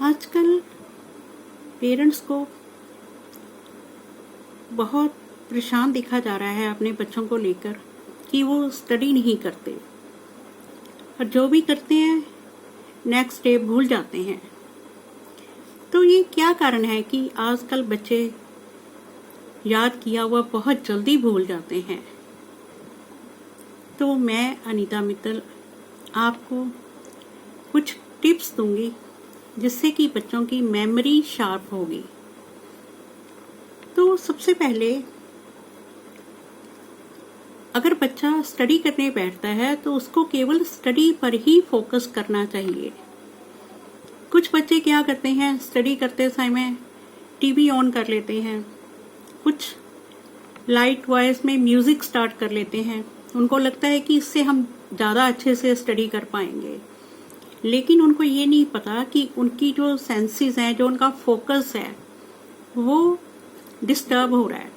आजकल पेरेंट्स को बहुत परेशान देखा जा रहा है अपने बच्चों को लेकर कि वो स्टडी नहीं करते और जो भी करते हैं नेक्स्ट डे भूल जाते हैं। तो ये क्या कारण है कि आजकल बच्चे याद किया हुआ बहुत जल्दी भूल जाते हैं। तो मैं अनीता मित्तल आपको कुछ टिप्स दूंगी जिससे कि बच्चों की मेमोरी शार्प होगी। तो सबसे पहले अगर बच्चा स्टडी करने बैठता है तो उसको केवल स्टडी पर ही फोकस करना चाहिए। कुछ बच्चे क्या करते हैं, स्टडी करते समय टीवी ऑन कर लेते हैं, कुछ लाइट वॉइस में म्यूजिक स्टार्ट कर लेते हैं। उनको लगता है कि इससे हम ज़्यादा अच्छे से स्टडी कर पाएंगे, लेकिन उनको ये नहीं पता कि उनकी जो सेंसेस हैं, जो उनका फोकस है, वो डिस्टर्ब हो रहा है।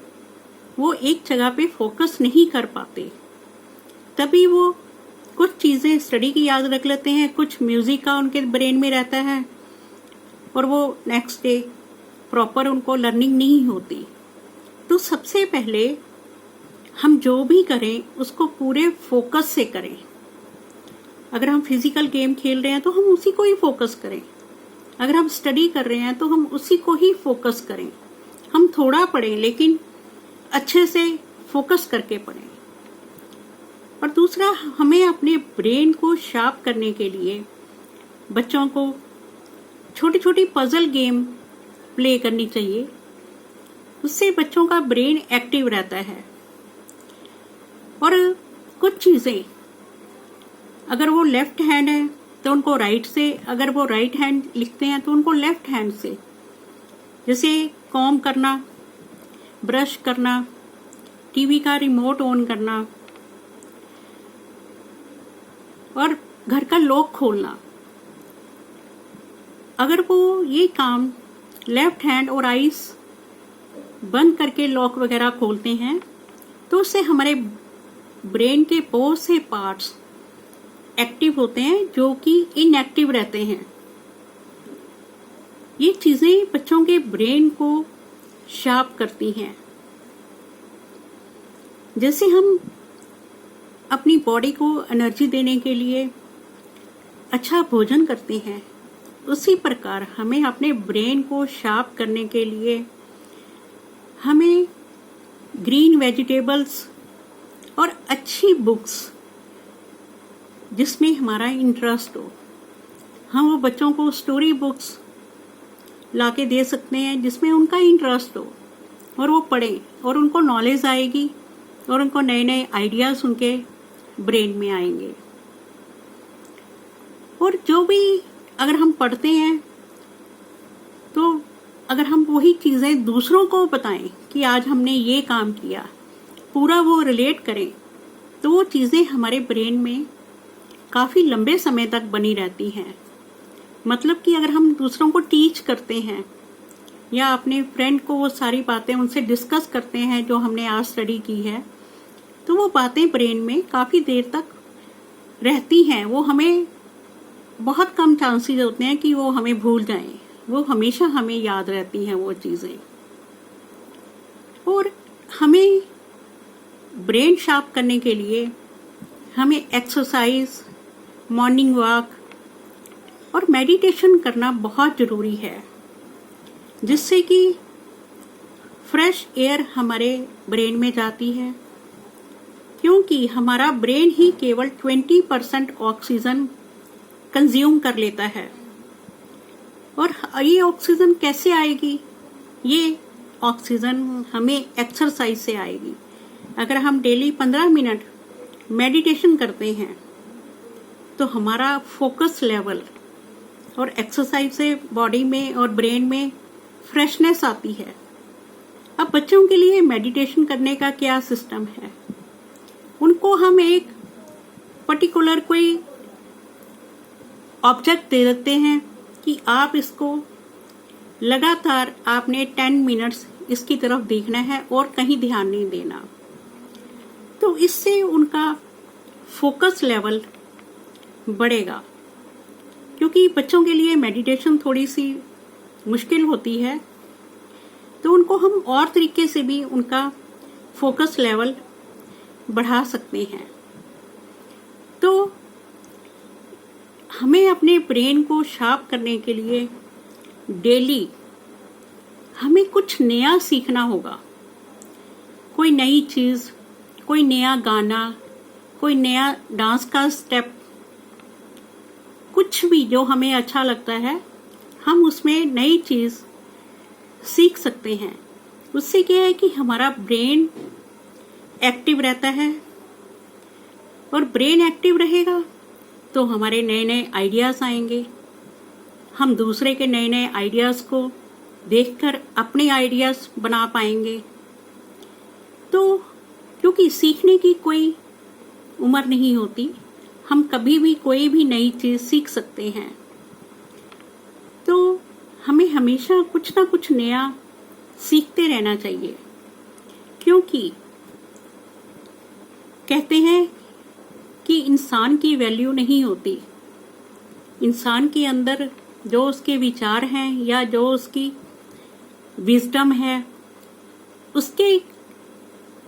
वो एक जगह पे फोकस नहीं कर पाते। तभी वो कुछ चीज़ें स्टडी की याद रख लेते हैं, कुछ म्यूजिक का उनके ब्रेन में रहता है और वो नेक्स्ट डे प्रॉपर उनको लर्निंग नहीं होती। तो सबसे पहले हम जो भी करें उसको पूरे फोकस से करें। अगर हम फिजिकल गेम खेल रहे हैं तो हम उसी को ही फोकस करें। अगर हम स्टडी कर रहे हैं तो हम उसी को ही फोकस करें। हम थोड़ा पढ़ें लेकिन अच्छे से फोकस करके पढ़ें। और दूसरा, हमें अपने ब्रेन को शार्प करने के लिए बच्चों को छोटी छोटी पजल गेम प्ले करनी चाहिए। उससे बच्चों का ब्रेन एक्टिव रहता है। और कुछ चीज़ें अगर वो लेफ्ट हैंड है तो उनको राइट से, अगर वो राइट हैंड लिखते हैं तो उनको लेफ्ट हैंड से, जैसे कॉम करना, ब्रश करना, टीवी का रिमोट ऑन करना और घर का लॉक खोलना। अगर वो ये काम लेफ्ट हैंड और आईज बंद करके लॉक वगैरह खोलते हैं तो उससे हमारे ब्रेन के बहुत से पार्ट्स एक्टिव होते हैं जो कि इनएक्टिव रहते हैं। ये चीजें बच्चों के ब्रेन को शार्प करती हैं। जैसे हम अपनी बॉडी को एनर्जी देने के लिए अच्छा भोजन करते हैं, उसी प्रकार हमें अपने ब्रेन को शार्प करने के लिए हमें ग्रीन वेजिटेबल्स और अच्छी बुक्स जिसमें हमारा इंटरेस्ट हो, हम वो बच्चों को स्टोरी बुक्स लाके दे सकते हैं जिसमें उनका इंटरेस्ट हो और वो पढ़ें और उनको नॉलेज आएगी और उनको नए नए आइडियाज़ उनके ब्रेन में आएंगे। और जो भी अगर हम पढ़ते हैं तो अगर हम वही चीज़ें दूसरों को बताएं कि आज हमने ये काम किया, पूरा वो रिलेट करें, तो वो चीज़ें हमारे ब्रेन में काफ़ी लंबे समय तक बनी रहती हैं। मतलब कि अगर हम दूसरों को टीच करते हैं या अपने फ्रेंड को वो सारी बातें उनसे डिस्कस करते हैं जो हमने आज स्टडी की है, तो वो बातें ब्रेन में काफ़ी देर तक रहती हैं। वो हमें बहुत कम चांसेस होते हैं कि वो हमें भूल जाएं। वो हमेशा हमें याद रहती हैं वो चीज़ें। और हमें ब्रेन शार्प करने के लिए हमें एक्सरसाइज, मॉर्निंग वॉक और मेडिटेशन करना बहुत ज़रूरी है, जिससे कि फ्रेश एयर हमारे ब्रेन में जाती है। क्योंकि हमारा ब्रेन ही केवल 20% ऑक्सीजन कंज्यूम कर लेता है। और ये ऑक्सीजन कैसे आएगी? ये ऑक्सीजन हमें एक्सरसाइज से आएगी। अगर हम डेली 15 मिनट मेडिटेशन करते हैं तो हमारा फोकस लेवल और एक्सरसाइज से बॉडी में और ब्रेन में फ्रेशनेस आती है। अब बच्चों के लिए मेडिटेशन करने का क्या सिस्टम है? उनको हम एक पर्टिकुलर कोई ऑब्जेक्ट दे देते हैं कि आप इसको लगातार आपने 10 मिनट्स इसकी तरफ देखना है और कहीं ध्यान नहीं देना। तो इससे उनका फोकस लेवल बढ़ेगा। क्योंकि बच्चों के लिए मेडिटेशन थोड़ी सी मुश्किल होती है, तो उनको हम और तरीके से भी उनका फोकस लेवल बढ़ा सकते हैं। तो हमें अपने ब्रेन को शार्प करने के लिए डेली हमें कुछ नया सीखना होगा। कोई नई चीज़, कोई नया गाना, कोई नया डांस का स्टेप, कुछ भी जो हमें अच्छा लगता है, हम उसमें नई चीज़ सीख सकते हैं। उससे क्या है कि हमारा ब्रेन एक्टिव रहता है, और ब्रेन एक्टिव रहेगा तो हमारे नए नए आइडियाज़ आएंगे। हम दूसरे के नए नए आइडियाज़ को देखकर अपने आइडियाज़ बना पाएंगे। तो क्योंकि सीखने की कोई उम्र नहीं होती, हम कभी भी कोई भी नई चीज़ सीख सकते हैं। तो हमें हमेशा कुछ ना कुछ नया सीखते रहना चाहिए, क्योंकि कहते हैं कि इंसान की वैल्यू नहीं होती, इंसान के अंदर जो उसके विचार हैं या जो उसकी विजडम है, उसके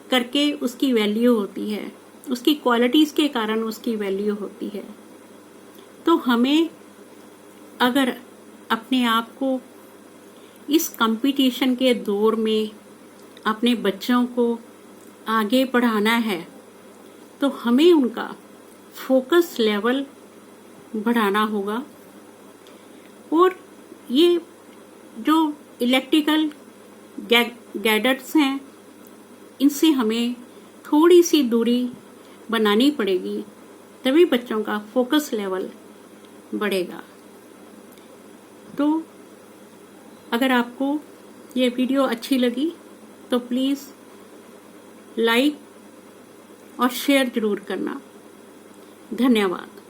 करके उसकी वैल्यू होती है, उसकी क्वालिटीज़ के कारण उसकी वैल्यू होती है। तो हमें अगर अपने आप को इस कंपटीशन के दौर में अपने बच्चों को आगे बढ़ाना है, तो हमें उनका फोकस लेवल बढ़ाना होगा। और ये जो इलेक्ट्रिकल गैजेट्स हैं, इनसे हमें थोड़ी सी दूरी बनानी पड़ेगी, तभी बच्चों का फोकस लेवल बढ़ेगा। तो अगर आपको ये वीडियो अच्छी लगी तो प्लीज़ लाइक और शेयर ज़रूर करना। धन्यवाद।